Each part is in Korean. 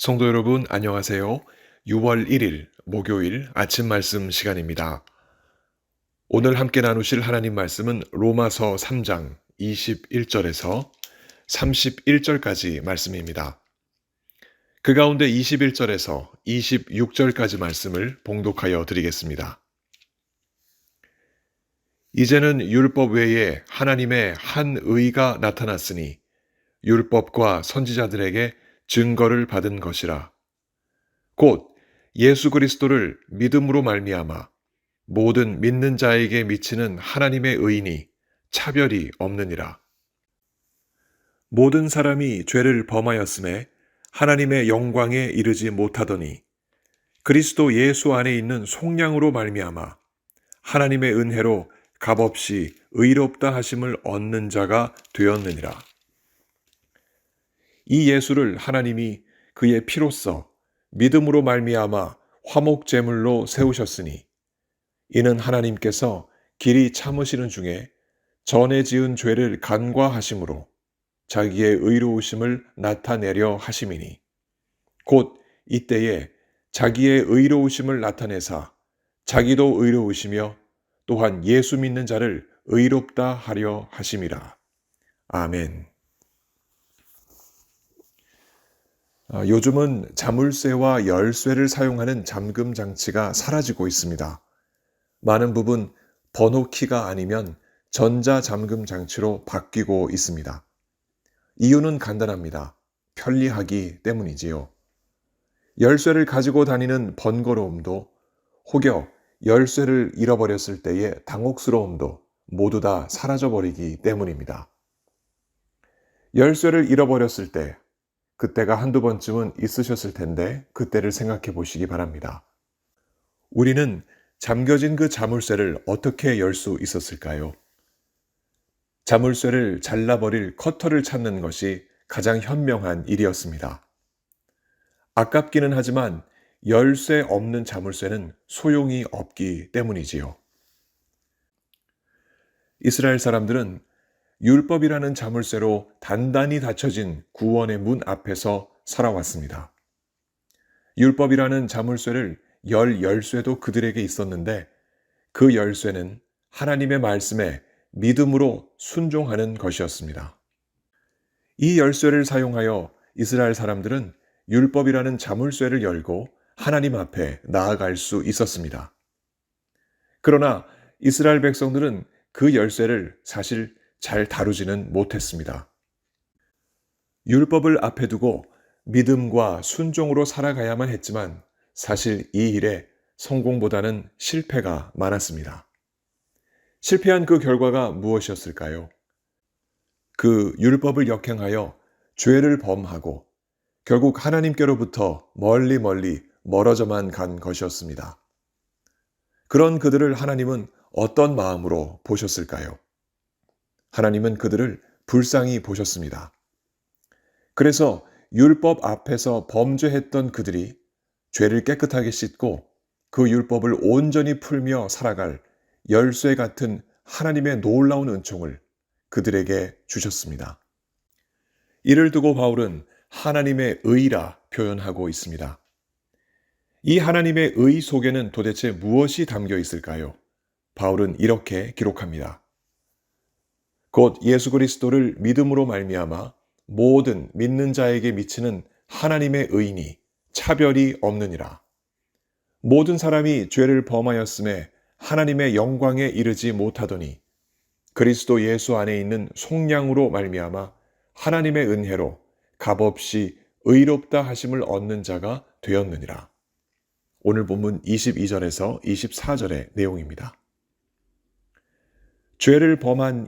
성도 여러분, 안녕하세요. 6월 1일 목요일 아침 말씀 시간입니다. 오늘 함께 나누실 하나님 말씀은 로마서 3장 21절에서 31절까지 말씀입니다. 그 가운데 21절에서 26절까지 말씀을 봉독하여 드리겠습니다. 이제는 율법 외에 하나님의 한 의가 나타났으니 율법과 선지자들에게 증거를 받은 것이라. 곧 예수 그리스도를 믿음으로 말미암아 모든 믿는 자에게 미치는 하나님의 의인이 차별이 없느니라. 모든 사람이 죄를 범하였음에 하나님의 영광에 이르지 못하더니 그리스도 예수 안에 있는 속량으로 말미암아 하나님의 은혜로 값없이 의롭다 하심을 얻는 자가 되었느니라. 이 예수를 하나님이 그의 피로써 믿음으로 말미암아 화목 제물로 세우셨으니 이는 하나님께서 길이 참으시는 중에 전에 지은 죄를 간과하심으로 자기의 의로우심을 나타내려 하심이니 곧 이때에 자기의 의로우심을 나타내사 자기도 의로우시며 또한 예수 믿는 자를 의롭다 하려 하심이라. 아멘. 요즘은 자물쇠와 열쇠를 사용하는 잠금 장치가 사라지고 있습니다. 많은 부분 번호키가 아니면 전자 잠금 장치로 바뀌고 있습니다. 이유는 간단합니다. 편리하기 때문이지요. 열쇠를 가지고 다니는 번거로움도 혹여 열쇠를 잃어버렸을 때의 당혹스러움도 모두 다 사라져버리기 때문입니다. 열쇠를 잃어버렸을 때 그때가 한두 번쯤은 있으셨을 텐데 그때를 생각해 보시기 바랍니다. 우리는 잠겨진 그 자물쇠를 어떻게 열 수 있었을까요? 자물쇠를 잘라버릴 커터를 찾는 것이 가장 현명한 일이었습니다. 아깝기는 하지만 열쇠 없는 자물쇠는 소용이 없기 때문이지요. 이스라엘 사람들은 율법이라는 자물쇠로 단단히 닫혀진 구원의 문 앞에서 살아왔습니다. 율법이라는 자물쇠를 열 열쇠도 그들에게 있었는데 그 열쇠는 하나님의 말씀에 믿음으로 순종하는 것이었습니다. 이 열쇠를 사용하여 이스라엘 사람들은 율법이라는 자물쇠를 열고 하나님 앞에 나아갈 수 있었습니다. 그러나 이스라엘 백성들은 그 열쇠를 사실 잘 다루지는 못했습니다. 율법을 앞에 두고 믿음과 순종으로 살아가야만 했지만 사실 이 일에 성공보다는 실패가 많았습니다. 실패한 그 결과가 무엇이었을까요? 그 율법을 역행하여 죄를 범하고 결국 하나님께로부터 멀리 멀어져만 간 것이었습니다. 그런 그들을 하나님은 어떤 마음으로 보셨을까요? 하나님은 그들을 불쌍히 보셨습니다. 그래서 율법 앞에서 범죄했던 그들이 죄를 깨끗하게 씻고 그 율법을 온전히 풀며 살아갈 열쇠 같은 하나님의 놀라운 은총을 그들에게 주셨습니다. 이를 두고 바울은 하나님의 의라 표현하고 있습니다. 이 하나님의 의 속에는 도대체 무엇이 담겨 있을까요? 바울은 이렇게 기록합니다. 곧 예수 그리스도를 믿음으로 말미암아 모든 믿는 자에게 미치는 하나님의 의인이 차별이 없느니라. 모든 사람이 죄를 범하였음에 하나님의 영광에 이르지 못하더니 그리스도 예수 안에 있는 속량으로 말미암아 하나님의 은혜로 값없이 의롭다 하심을 얻는 자가 되었느니라. 오늘 본문 22절에서 24절의 내용입니다. 죄를 범한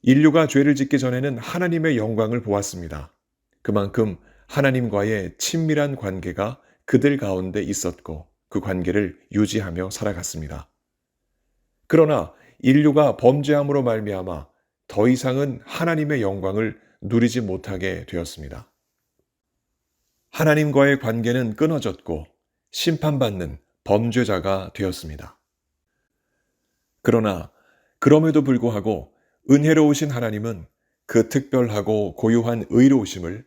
인류가 죄를 짓기 전에는 하나님의 영광을 보았습니다. 그만큼 하나님과의 친밀한 관계가 그들 가운데 있었고 그 관계를 유지하며 살아갔습니다. 그러나 인류가 범죄함으로 말미암아 더 이상은 하나님의 영광을 누리지 못하게 되었습니다. 하나님과의 관계는 끊어졌고 심판받는 범죄자가 되었습니다. 그러나 그럼에도 불구하고 은혜로우신 하나님은 그 특별하고 고유한 의로우심을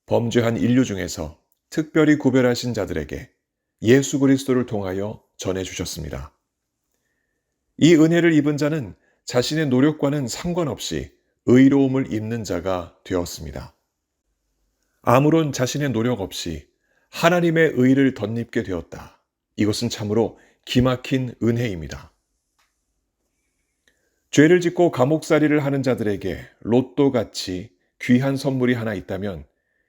범죄한 인류 중에서 특별히 구별하신 자들에게 예수 그리스도를 통하여 전해 주셨습니다. 이 은혜를 입은 자는 자신의 노력과는 상관없이 의로움을 입는 자가 되었습니다. 아무런 자신의 노력 없이 하나님의 의를 덧입게 되었다. 이것은 참으로 기막힌 은혜입니다. 죄를 짓고 감옥살이를 하는 자들에게 로또같이 귀한 선물이 하나 있다면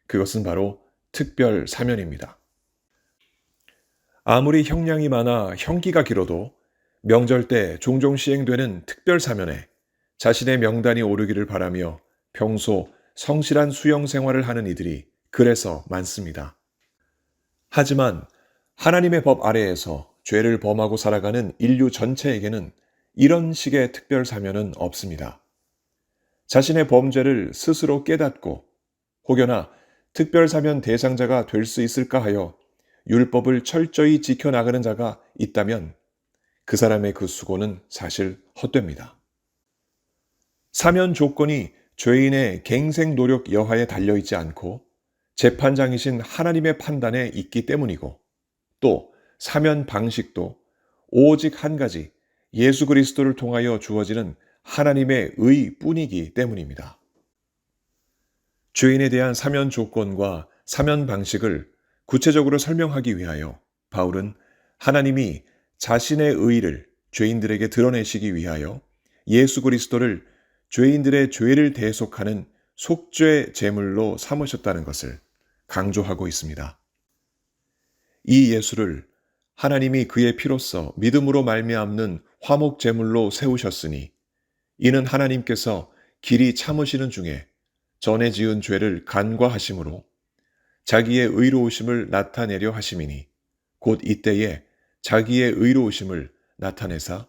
그것은 바로 특별 사면입니다. 아무리 형량이 많아 형기가 길어도 명절 때 종종 시행되는 특별 사면에 자신의 명단이 오르기를 바라며 평소 성실한 수용 생활을 하는 이들이 그래서 많습니다. 하지만 하나님의 법 아래에서 죄를 범하고 살아가는 인류 전체에게는 이런 식의 특별 사면은 없습니다. 자신의 범죄를 스스로 깨닫고 혹여나 특별 사면 대상자가 될 수 있을까 하여 율법을 철저히 지켜나가는 자가 있다면 그 사람의 그 수고는 사실 헛됩니다. 사면 조건이 죄인의 갱생 노력 여하에 달려있지 않고 재판장이신 하나님의 판단에 있기 때문이고 또 사면 방식도 오직 한 가지 예수 그리스도를 통하여 주어지는 하나님의 의뿐이기 때문입니다. 죄인에 대한 사면 조건과 사면 방식을 구체적으로 설명하기 위하여 바울은 하나님이 자신의 의를 죄인들에게 드러내시기 위하여 예수 그리스도를 죄인들의 죄를 대속하는 속죄 제물로 삼으셨다는 것을 강조하고 있습니다. 이 예수를 하나님이 그의 피로써 믿음으로 말미암는 화목 제물로 세우셨으니 이는 하나님께서 길이 참으시는 중에 전에 지은 죄를 간과하심으로 자기의 의로우심을 나타내려 하심이니 곧 이때에 자기의 의로우심을 나타내사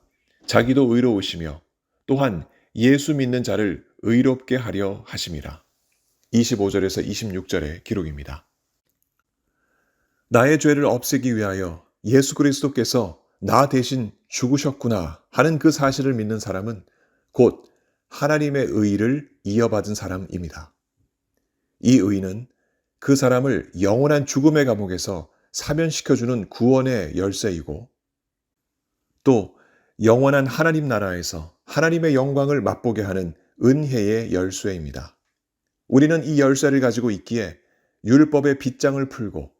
자기도 의로우시며 또한 예수 믿는 자를 의롭게 하려 하심이라. 25절에서 26절의 기록입니다. 나의 죄를 없애기 위하여 예수 그리스도께서 나 대신 죽으셨구나 하는 그 사실을 믿는 사람은 곧 하나님의 의를 이어받은 사람입니다. 이 의는 그 사람을 영원한 죽음의 감옥에서 사면시켜주는 구원의 열쇠이고 또 영원한 하나님 나라에서 하나님의 영광을 맛보게 하는 은혜의 열쇠입니다. 우리는 이 열쇠를 가지고 있기에 율법의 빗장을 풀고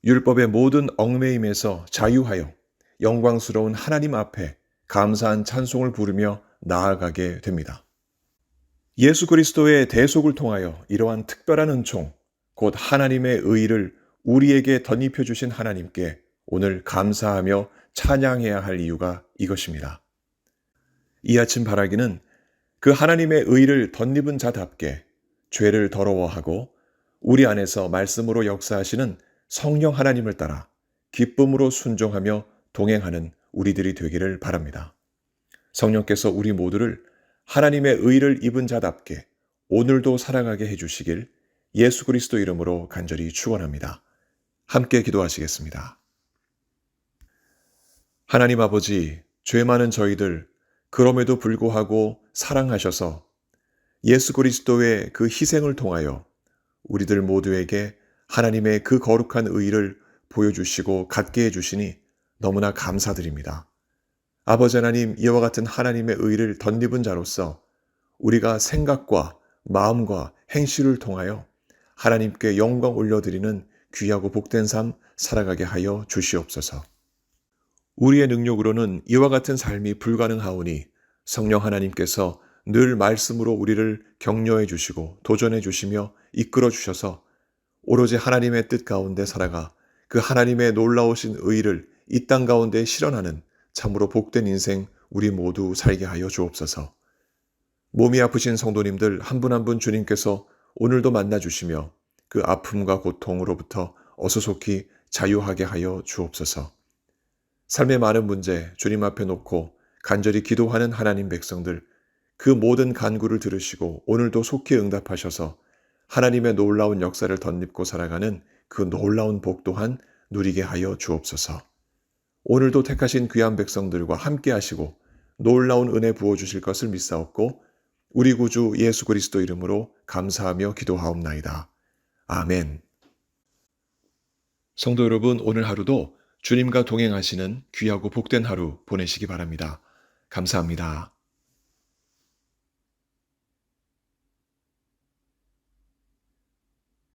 율법의 모든 얽매임에서 자유하여 영광스러운 하나님 앞에 감사한 찬송을 부르며 나아가게 됩니다. 예수 그리스도의 대속을 통하여 이러한 특별한 은총, 곧 하나님의 의를 우리에게 덧입혀 주신 하나님께 오늘 감사하며 찬양해야 할 이유가 이것입니다. 이 아침 바라기는 그 하나님의 의를 덧입은 자답게 죄를 더러워하고 우리 안에서 말씀으로 역사하시는 성령 하나님을 따라 기쁨으로 순종하며 동행하는 우리들이 되기를 바랍니다. 성령께서 우리 모두를 하나님의 의를 입은 자답게 오늘도 살아가게 해주시길 예수 그리스도 이름으로 간절히 축원합니다. 함께 기도하시겠습니다. 하나님 아버지, 죄 많은 저희들 그럼에도 불구하고 사랑하셔서 예수 그리스도의 그 희생을 통하여 우리들 모두에게 하나님의 그 거룩한 의를 보여주시고 갖게 해주시니 너무나 감사드립니다. 아버지 하나님, 이와 같은 하나님의 의를 덧입은 자로서 우리가 생각과 마음과 행실을 통하여 하나님께 영광 올려드리는 귀하고 복된 삶 살아가게 하여 주시옵소서. 우리의 능력으로는 이와 같은 삶이 불가능하오니 성령 하나님께서 늘 말씀으로 우리를 격려해 주시고 도전해 주시며 이끌어 주셔서 오로지 하나님의 뜻 가운데 살아가 그 하나님의 놀라우신 의를 이 땅 가운데 실현하는 참으로 복된 인생 우리 모두 살게 하여 주옵소서. 몸이 아프신 성도님들 한 분 한 분 주님께서 오늘도 만나주시며 그 아픔과 고통으로부터 어수속히 자유하게 하여 주옵소서. 삶의 많은 문제 주님 앞에 놓고 간절히 기도하는 하나님 백성들 그 모든 간구를 들으시고 오늘도 속히 응답하셔서 하나님의 놀라운 역사를 덧입고 살아가는 그 놀라운 복 또한 누리게 하여 주옵소서. 오늘도 택하신 귀한 백성들과 함께 하시고 놀라운 은혜 부어주실 것을 믿사옵고 우리 구주 예수 그리스도 이름으로 감사하며 기도하옵나이다. 아멘. 성도 여러분, 오늘 하루도 주님과 동행하시는 귀하고 복된 하루 보내시기 바랍니다. 감사합니다.